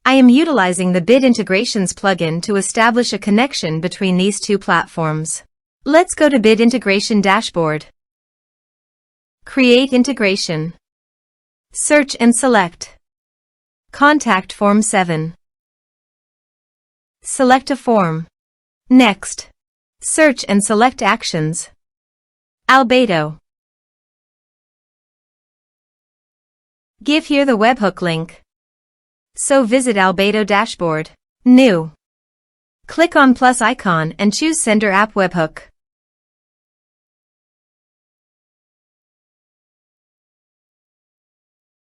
I am utilizing the Bit Integrations plugin to establish a connection between these two platforms. Let's go to Bit Integration Dashboard. Create integration. Search and select Contact Form 7. Select a form. Next, search and select Actions. Albato. Give here the webhook link. So visit Albato Dashboard. New. Click on plus icon and choose Sender App Webhook.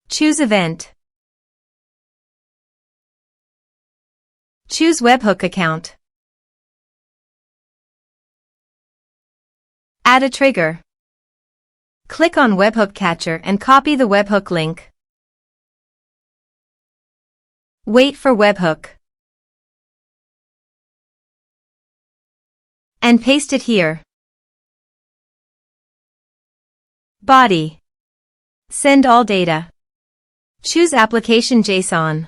Choose Event. Choose Webhook Account. Add a trigger. Click on Webhook Catcher and copy the webhook link. Wait for webhook. And paste it here. Body. Send all data. Choose Application JSON.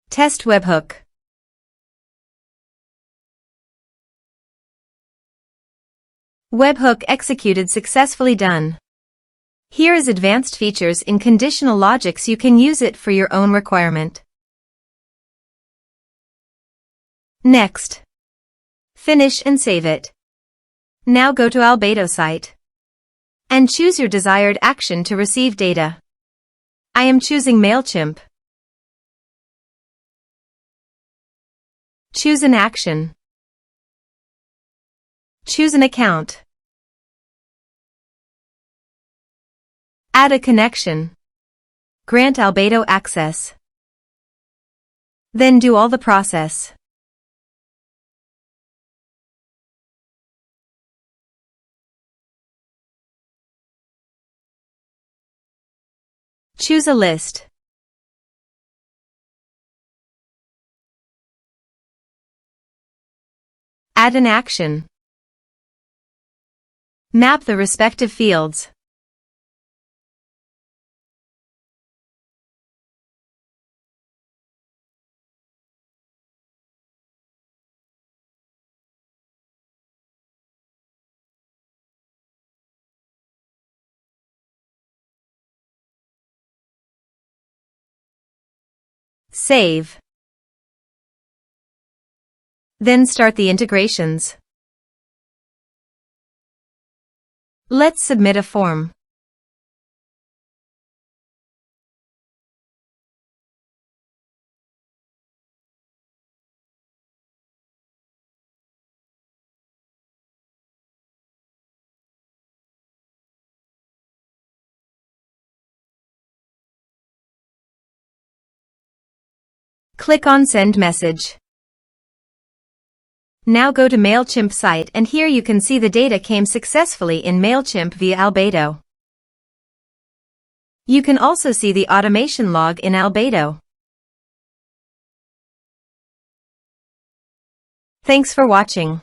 Test webhook. Webhook executed successfully done. Here is advanced features in conditional logics. You can use it for your own requirement. Next. Finish and save it. Now go to Albato site. And choose your desired action to receive data. I am choosing MailChimp. Choose an action. Choose an account. Add a connection. Grant Albato access. Then do all the process. Choose a list. Add an action. Map the respective fields. Save. Then start the integrations. Let's submit a form. Click on Send Message. Now go to MailChimp site and here you can see the data came successfully in MailChimp via Albato. You can also see the automation log in Albato. Thanks for watching.